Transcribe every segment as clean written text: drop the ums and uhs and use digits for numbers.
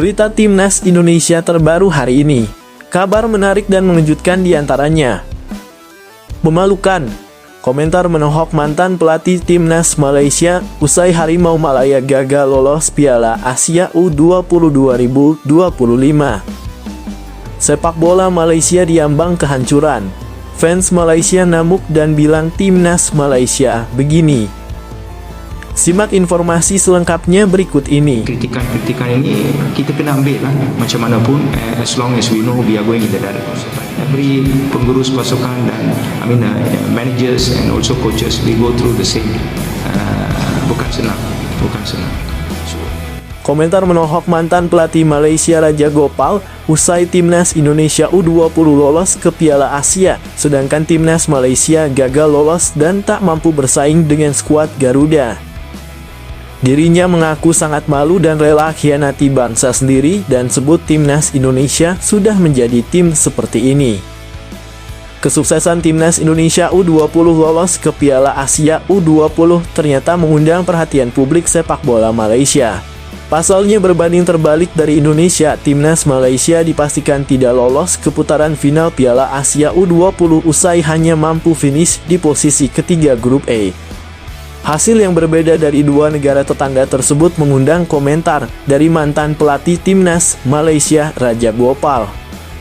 Berita Timnas Indonesia terbaru hari ini. Kabar menarik dan mengejutkan diantaranya. Memalukan. Komentar menohok mantan pelatih Timnas Malaysia usai Harimau Malaya gagal lolos Piala Asia U20 2025. Sepak bola Malaysia diambang kehancuran. Fans Malaysia namuk dan bilang Timnas Malaysia begini. Simak informasi selengkapnya berikut ini. Kritikan ini kita kena ambil lah, macam mana pun, as long as we know we are going in the direct pasukan. Every pengurus pasukan dan managers and also coaches, we go through the same. Bukan senang. Komentar menohok mantan pelatih Malaysia Raja Gopal usai Timnas Indonesia U20 lolos ke Piala Asia, sedangkan Timnas Malaysia gagal lolos dan tak mampu bersaing dengan skuad Garuda. Dirinya mengaku sangat malu dan rela khianati bangsa sendiri dan sebut Timnas Indonesia sudah menjadi tim seperti ini. Kesuksesan Timnas Indonesia U20 lolos ke Piala Asia U20 ternyata mengundang perhatian publik sepak bola Malaysia. Pasalnya berbanding terbalik dari Indonesia, Timnas Malaysia dipastikan tidak lolos ke putaran final Piala Asia U20 usai hanya mampu finish di posisi ketiga grup A. Hasil yang berbeda dari dua negara tetangga tersebut mengundang komentar dari mantan pelatih Timnas Malaysia Raja Gopal.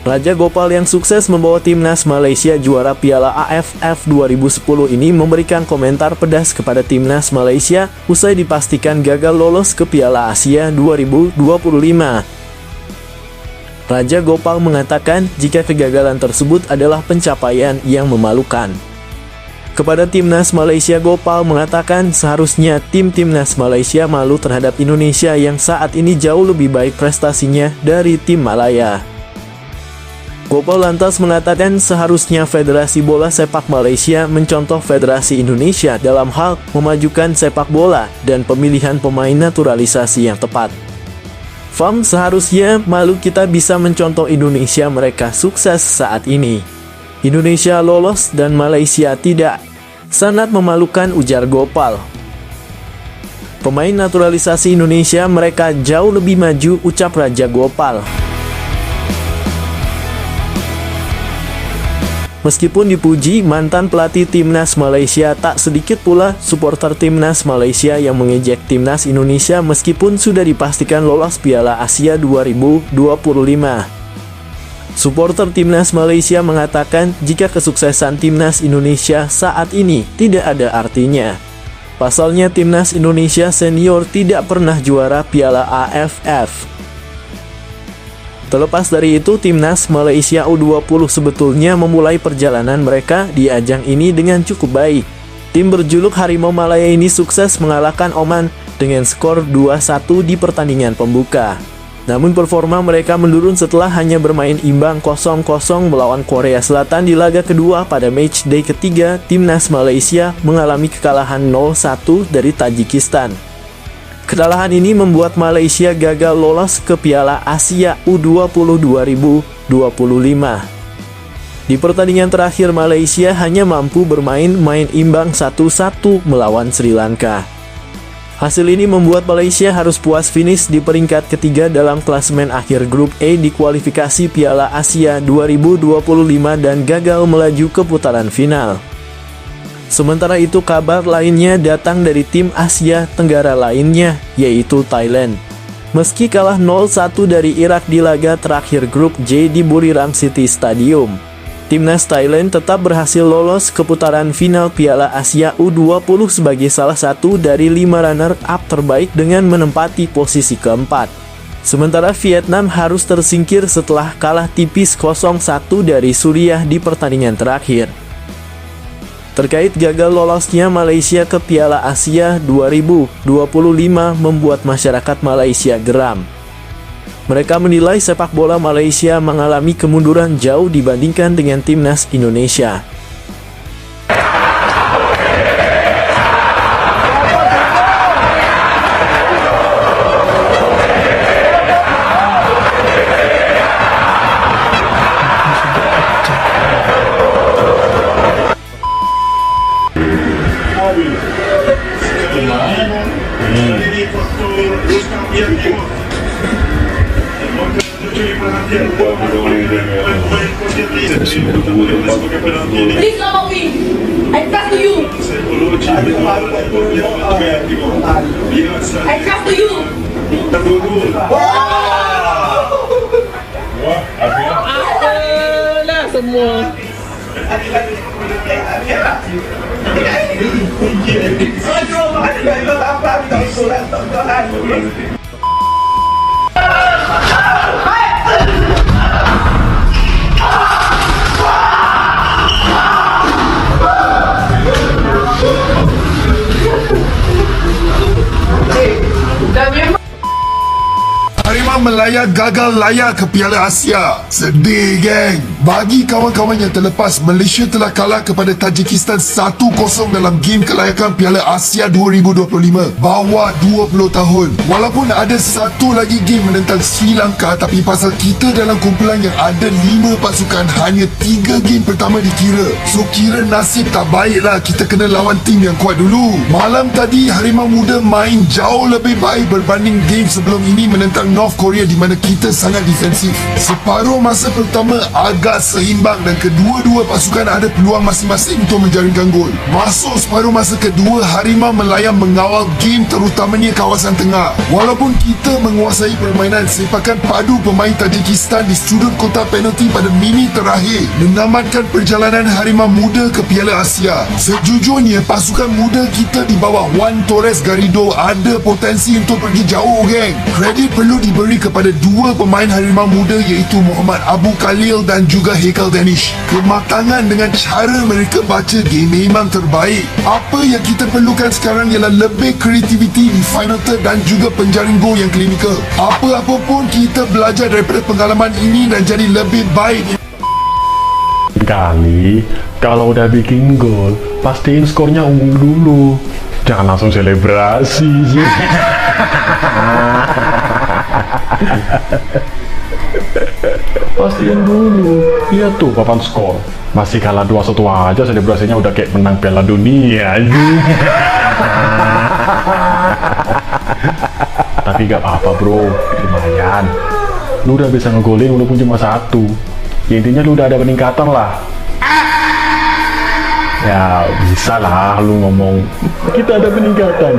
Raja Gopal yang sukses membawa Timnas Malaysia juara Piala AFF 2010 ini memberikan komentar pedas kepada Timnas Malaysia usai dipastikan gagal lolos ke Piala Asia 2025. Raja Gopal mengatakan jika kegagalan tersebut adalah pencapaian yang memalukan. Kepada Timnas Malaysia, Gopal mengatakan seharusnya Timnas Malaysia malu terhadap Indonesia yang saat ini jauh lebih baik prestasinya dari tim Malaya. Gopal lantas mengatakan seharusnya Federasi Bola Sepak Malaysia mencontoh Federasi Indonesia dalam hal memajukan sepak bola dan pemilihan pemain naturalisasi yang tepat. Fam, seharusnya malu kita bisa mencontoh Indonesia, mereka sukses saat ini. Indonesia lolos dan Malaysia tidak. Sangat memalukan, ujar Gopal. Pemain naturalisasi Indonesia mereka jauh lebih maju, ucap Raja Gopal. Meskipun dipuji mantan pelatih Timnas Malaysia, tak sedikit pula supporter Timnas Malaysia yang mengejek Timnas Indonesia meskipun sudah dipastikan lolos Piala Asia 2025. Supporter Timnas Malaysia mengatakan jika kesuksesan Timnas Indonesia saat ini tidak ada artinya. Pasalnya Timnas Indonesia senior tidak pernah juara Piala AFF. Terlepas dari itu, Timnas Malaysia U20 sebetulnya memulai perjalanan mereka di ajang ini dengan cukup baik. Tim berjuluk Harimau Malaya ini sukses mengalahkan Oman dengan skor 2-1 di pertandingan pembuka. Namun performa mereka menurun setelah hanya bermain imbang 0-0 melawan Korea Selatan di laga kedua. Pada match day ketiga, Timnas Malaysia mengalami kekalahan 0-1 dari Tajikistan. Kekalahan ini membuat Malaysia gagal lolos ke Piala Asia U20 2025. Di pertandingan terakhir, Malaysia hanya mampu main imbang 1-1 melawan Sri Lanka. Hasil ini membuat Malaysia harus puas finish di peringkat ketiga dalam klasemen akhir grup A di kualifikasi Piala Asia 2025 dan gagal melaju ke putaran final. Sementara itu, kabar lainnya datang dari tim Asia Tenggara lainnya, yaitu Thailand. Meski kalah 0-1 dari Irak di laga terakhir grup J di Buriram City Stadium, Timnas Thailand tetap berhasil lolos ke putaran final Piala Asia U20 sebagai salah satu dari 5 runner-up terbaik dengan menempati posisi keempat. Sementara Vietnam harus tersingkir setelah kalah tipis 0-1 dari Suriah di pertandingan terakhir. Terkait gagal lolosnya Malaysia ke Piala Asia 2025 membuat masyarakat Malaysia geram. Mereka menilai sepak bola Malaysia mengalami kemunduran jauh dibandingkan dengan Timnas Indonesia. Please Lama win. I trust to you. I trust to you. Apalah semua. Harimau Melaya gagal layak ke Piala Asia. Sedih, geng. Bagi kawan-kawan yang terlepas, Malaysia telah kalah kepada Tajikistan 1-0 dalam game kelayakan Piala Asia 2025 bawah 20 tahun. Walaupun ada satu lagi game menentang Sri Lanka, tapi pasal kita dalam kumpulan yang ada 5 pasukan, hanya 3 game pertama dikira. So kira nasib tak baiklah, kita kena lawan tim yang kuat dulu. Malam tadi Harimau Muda main jauh lebih baik berbanding game sebelum ini menentang North Korea di mana kita sangat defensif. Separuh masa pertama agak seimbang dan kedua-dua pasukan ada peluang masing-masing untuk menjaringkan gol. Masuk separuh masa kedua, Harimau Melaya mengawal game terutamanya kawasan tengah. Walaupun kita menguasai permainan, sepakan padu pemain Tajikistan di sudut kotak penalti pada minit terakhir menamatkan perjalanan Harimau Muda ke Piala Asia. Sejujurnya pasukan muda kita di bawah Juan Torres Garrido ada potensi untuk pergi jauh, geng. Kredit perlu diberi kepada dua pemain Harimau Muda iaitu Muhammad Abu Khalil dan juga Haikal Danish. Kematangan dengan cara mereka baca game memang terbaik. Apa yang kita perlukan sekarang ialah lebih kreativiti di final third dan juga penjaring gol yang klinikal. Apa-apa pun kita belajar daripada pengalaman ini dan jadi lebih baik. Kali kalau udah bikin gol, pastiin skornya umum dulu. Jangan langsung selebrasi. Pastiin dulu. Lihat tuh papan skor. Masih kalah 2-1 aja, selebrasinya udah kayak menang Piala Dunia. Tapi gak apa-apa bro, lumayan. Lu udah bisa ngegolin walaupun cuma 1. Ya intinya lu udah ada peningkatan lah. Ya bisa lah lu ngomong kita ada peningkatan.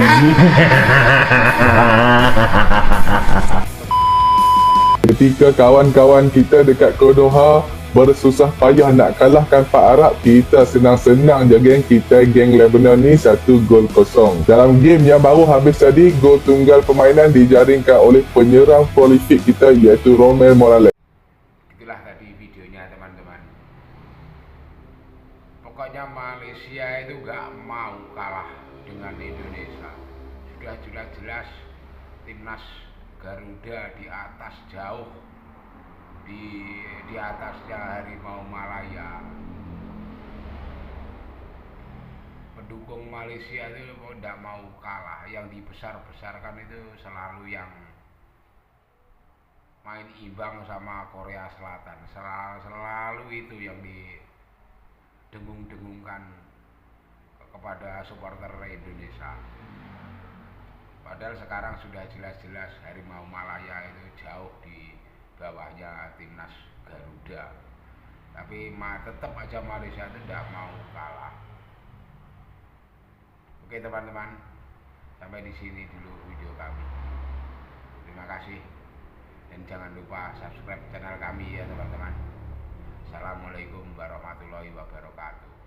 Ketika kawan-kawan kita dekat Kodoha bersusah payah nak kalahkan Pak Arab, kita senang-senang je geng. Kita geng Lebanon ni 1-0. Dalam game yang baru habis tadi, gol tunggal permainan dijaringkan oleh penyerang prolific kita iaitu Romel Morales. Itulah tadi videonya teman-teman. Pokoknya Malaysia itu gak mau kalah dengan Indonesia. Sudah jelas-jelas timnas Garuda di atas jauh, di atasnya Harimau Malaya. Pendukung Malaysia itu tidak mau kalah. Yang dibesar-besarkan itu selalu yang main imbang sama Korea Selatan. Selalu itu yang didengung-dengungkan kepada supporter Indonesia. Padahal sekarang sudah jelas-jelas Harimau Malaya itu jauh di bawahnya timnas Garuda. Tapi tetap aja Malaysia itu tidak mau kalah. Oke teman-teman, sampai di sini dulu video kami. Terima kasih dan jangan lupa subscribe channel kami ya teman-teman. Assalamualaikum warahmatullahi wabarakatuh.